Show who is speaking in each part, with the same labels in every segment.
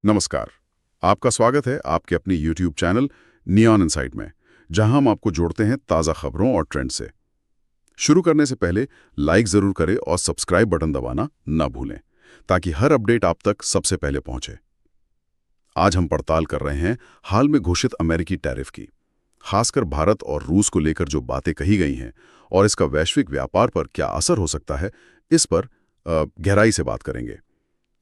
Speaker 1: नमस्कार। आपका स्वागत है आपके अपनी YouTube चैनल नियॉन इनसाइट में, जहां हम आपको जोड़ते हैं ताज़ा खबरों और ट्रेंड से। शुरू करने से पहले लाइक ज़रूर करें और सब्सक्राइब बटन दबाना ना भूलें, ताकि हर अपडेट आप तक सबसे पहले पहुंचे। आज हम पड़ताल कर रहे हैं हाल में घोषित अमेरिकी टैरिफ की, खासकर भारत और रूस को लेकर जो बातें कही गई हैं और इसका वैश्विक व्यापार पर क्या असर हो सकता है, इस पर गहराई से बात करेंगे।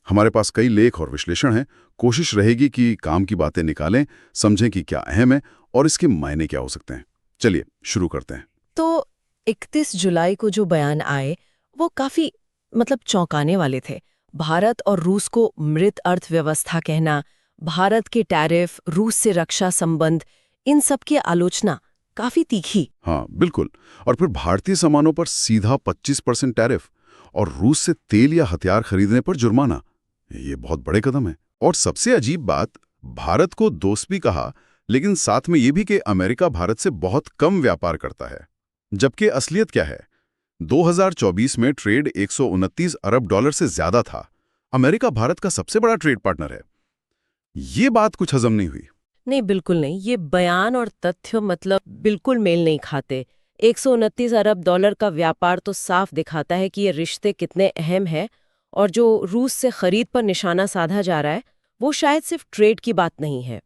Speaker 1: हमारे पास कई लेख और विश्लेषण हैं। कोशिश रहेगी कि काम की बातें निकालें, समझें कि क्या अहम है और इसके मायने क्या हो सकते हैं। चलिए शुरू करते हैं।
Speaker 2: तो 31 जुलाई को जो बयान आए वो काफी चौंकाने वाले थे। भारत और रूस को मृत अर्थव्यवस्था कहना, भारत के टैरिफ, रूस से रक्षा संबंध, इन सब की आलोचना काफी तीखी।
Speaker 1: हाँ बिल्कुल। और फिर भारतीय सामानों पर सीधा 25% टैरिफ और रूस से तेल या हथियार खरीदने पर जुर्माना, ये बहुत बड़े कदम है। और सबसे अजीब बात, भारत को दोस्त भी कहा, लेकिन साथ में ये भी कि अमेरिका भारत से बहुत कम व्यापार करता है। जबकि असलियत क्या है? 2024 में ट्रेड 129 अरब डॉलर से ज्यादा था। अमेरिका भारत का सबसे बड़ा ट्रेड पार्टनर है। ये बात कुछ हजम नहीं हुई।
Speaker 2: नहीं, बिल्कुल नहीं। ये बयान और तथ्य बिल्कुल मेल नहीं खाते। 129 अरब डॉलर का व्यापार तो साफ दिखाता है कि ये रिश्ते कितने अहम हैं, और जो रूस से खरीद पर निशाना साधा जा रहा है वो शायद सिर्फ ट्रेड की बात नहीं है।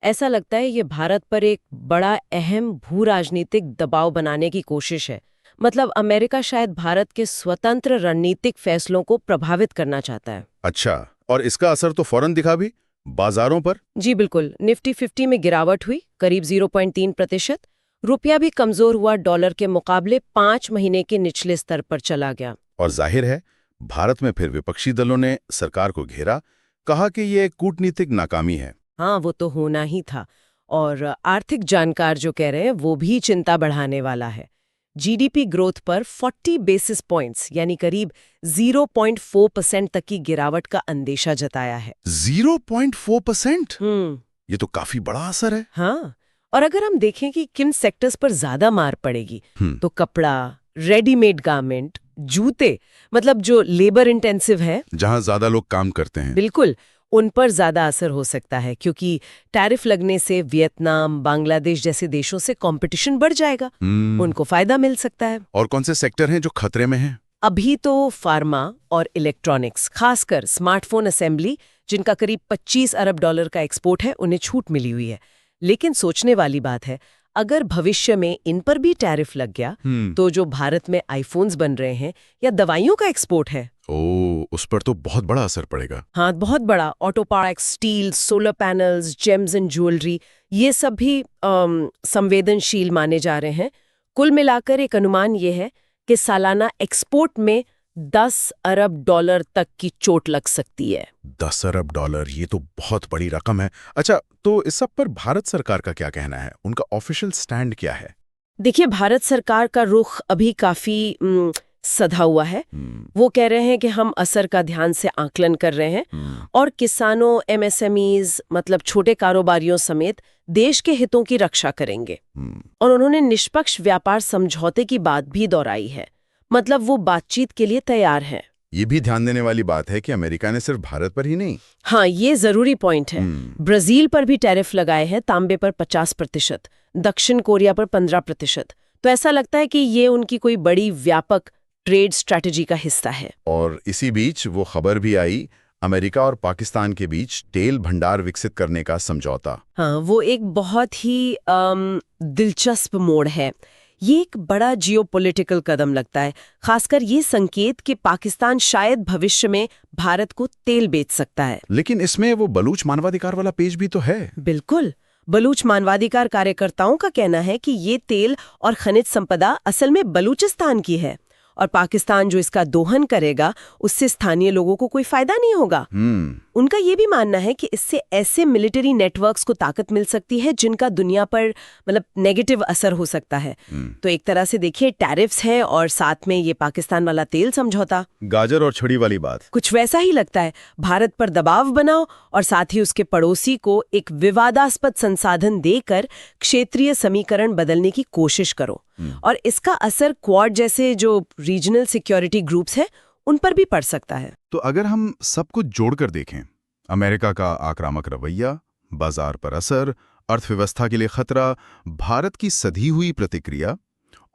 Speaker 2: ऐसा लगता है ये भारत पर एक बड़ा अहम भू राजनीतिक दबाव बनाने की कोशिश है। अमेरिका शायद भारत के स्वतंत्र रणनीतिक फैसलों को प्रभावित करना चाहता है।
Speaker 1: अच्छा, और इसका असर तो फौरन दिखा भी बाजारों पर?
Speaker 2: जी बिल्कुल। निफ्टी 50 में गिरावट हुई करीब 0.3%। रुपया भी कमजोर हुआ, डॉलर के मुकाबले 5 महीने के निचले स्तर पर चला गया।
Speaker 1: और जाहिर है भारत में फिर विपक्षी दलों ने सरकार को घेरा, कहा कि ये कूटनीतिक नाकामी है।
Speaker 2: हाँ, वो तो होना ही था। और आर्थिक जानकार जो कह रहे हैं वो भी चिंता बढ़ाने वाला है। जीडीपी ग्रोथ पर 40 बेसिस पॉइंट्स यानी करीब 0.4% तक की गिरावट का अंदेशा जताया है।
Speaker 1: 0.4%? ये तो काफी बड़ा असर है।
Speaker 2: हाँ, और अगर हम देखें कि किन सेक्टर्स पर ज्यादा मार पड़ेगी, तो कपड़ा, रेडीमेड गारमेंट, जूते, जो लेबर इंटेंसिव है,
Speaker 1: जहां ज्यादा लोग काम करते हैं,
Speaker 2: बिल्कुल उन पर ज्यादा असर हो सकता है, क्योंकि टैरिफ लगने से वियतनाम, बांग्लादेश जैसे देशों से कंपटीशन बढ़ जाएगा। उनको फायदा मिल सकता है।
Speaker 1: और कौन से सेक्टर हैं जो खतरे में हैं?
Speaker 2: अभी तो फार्मा और इलेक्ट्रॉनिक्स, खासकर स्मार्टफोन असेंबली, जिनका करीब 25 अरब डॉलर का एक्सपोर्ट है, उन्हें छूट मिली हुई है। लेकिन सोचने वाली बात है, अगर भविष्य में इन पर भी टैरिफ लग गया तो जो भारत में आईफोन्स बन रहे हैं या दवाइयों का एक्सपोर्ट है,
Speaker 1: उस पर तो बहुत बड़ा असर पड़ेगा।
Speaker 2: हाँ, बहुत बड़ा। Auto parts, steel, solar panels, James and jewellery, ये सब भी संवेदनशील माने जा रहे हैं। कुल मिलाकर एक अनुमान ये है कि सालाना एक्सपोर्ट में 10 अरब डॉलर तक की चोट लग सकती है।
Speaker 1: 10 अरब डॉलर, ये तो बहुत बड़ी रकम है। अच्छा, तो इस सब पर भारत सरकार का क्या कहना है? उनका ऑफिशियल स्टैंड क्या है?
Speaker 2: देखिए, भारत सरकार का रुख अभी काफी सधा हुआ है। वो कह रहे हैं कि हम असर का ध्यान से आकलन कर रहे हैं और किसानों, एमएसएमईज छोटे कारोबारियों समेत देश के हितों की रक्षा करेंगे। और उन्होंने निष्पक्ष व्यापार समझौते की बात भी दोहराई है। वो बातचीत के लिए तैयार है।
Speaker 1: ये भी ध्यान देने वाली बात है कि अमेरिका ने सिर्फ भारत पर ही नहीं,
Speaker 2: हाँ, ये जरूरी पॉइंट है, ब्राजील पर भी टैरिफ लगाए हैं, तांबे पर 50%, दक्षिण कोरिया पर 15%। तो ऐसा लगता है कि ये उनकी कोई बड़ी व्यापक ट्रेड स्ट्रैटेजी का हिस्सा है।
Speaker 1: और इसी बीच वो खबर भी आई, अमेरिका और पाकिस्तान के बीच तेल भंडार विकसित करने का समझौता।
Speaker 2: हाँ, वो एक बहुत ही दिलचस्प मोड़ है। ये एक बड़ा जियोपॉलिटिकल कदम लगता है, खासकर ये संकेत कि पाकिस्तान शायद भविष्य में भारत को तेल बेच सकता है।
Speaker 1: लेकिन इसमें वो बलूच मानवाधिकार वाला पेज भी तो है।
Speaker 2: बिल्कुल। बलूच मानवाधिकार कार्यकर्ताओं का कहना है कि ये तेल और खनिज संपदा असल में बलूचिस्तान की है, और पाकिस्तान जो इसका दोहन करेगा उससे स्थानीय लोगों को कोई फायदा नहीं होगा। उनका ये भी मानना है कि इससे ऐसे मिलिट्री नेटवर्क्स को ताकत मिल सकती है जिनका दुनिया पर नेगेटिव असर हो सकता है। तो एक तरह से देखिए, टैरिफ्स है और साथ में ये पाकिस्तान वाला तेल समझौता,
Speaker 1: गाजर और छड़ी वाली बात,
Speaker 2: कुछ वैसा ही लगता है। भारत पर दबाव बनाओ और साथ ही उसके पड़ोसी को एक विवादास्पद संसाधन देकर क्षेत्रीय समीकरण बदलने की कोशिश करो। और इसका असर क्वाड जैसे जो रीजनल सिक्योरिटी ग्रुप्स हैं उन पर भी पड़ सकता है।
Speaker 1: तो अगर हम सब कुछ जोड़कर देखें, अमेरिका का आक्रामक रवैया, बाजार पर असर, अर्थव्यवस्था के लिए खतरा, भारत की सधी हुई प्रतिक्रिया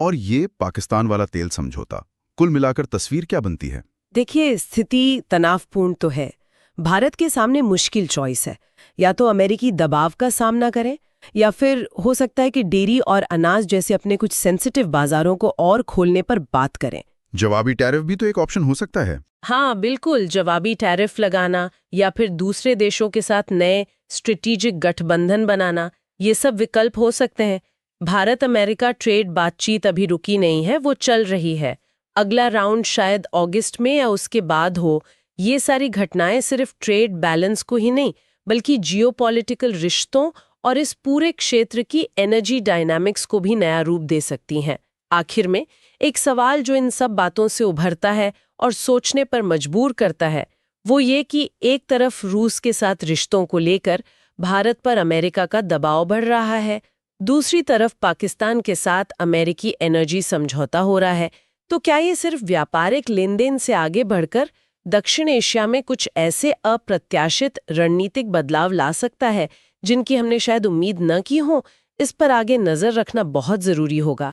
Speaker 1: और ये पाकिस्तान वाला तेल समझौता, कुल मिलाकर तस्वीर क्या बनती है?
Speaker 2: देखिए, स्थिति तनावपूर्ण तो है। भारत के सामने मुश्किल चॉइस है। या तो अमेरिकी दबाव का सामना करें, या फिर हो सकता है कि डेयरी और अनाज जैसे अपने कुछ सेंसिटिव बाजारों को और खोलने पर बात करें।
Speaker 1: जवाबी टैरिफ भी तो एक ऑप्शन हो सकता है।
Speaker 2: हाँ बिल्कुल, जवाबी टैरिफ लगाना या फिर दूसरे देशों के साथ नए स्ट्रेटेजिक गठबंधन बनाना, ये सब विकल्प हो सकते हैं। भारत अमेरिका ट्रेड बातचीत अभी रुकी नहीं है, वो चल रही है। अगला राउंड शायद अगस्त में या उसके बाद हो। ये सारी घटनाएं सिर्फ ट्रेड बैलेंस को ही नहीं, बल्कि जियोपॉलिटिकल रिश्तों और इस पूरे क्षेत्र की एनर्जी डायनामिक्स को भी नया रूप दे सकती हैं। आखिर में एक सवाल जो इन सब बातों से उभरता है और सोचने पर मजबूर करता है, वो ये कि एक तरफ रूस के साथ रिश्तों को लेकर भारत पर अमेरिका का दबाव बढ़ रहा है, दूसरी तरफ पाकिस्तान के साथ अमेरिकी एनर्जी समझौता हो रहा है। तो क्या ये सिर्फ व्यापारिक लेनदेन से आगे बढ़कर दक्षिण एशिया में कुछ ऐसे अप्रत्याशित रणनीतिक बदलाव ला सकता है जिनकी हमने शायद उम्मीद न की हो? इस पर आगे नजर रखना बहुत जरूरी होगा।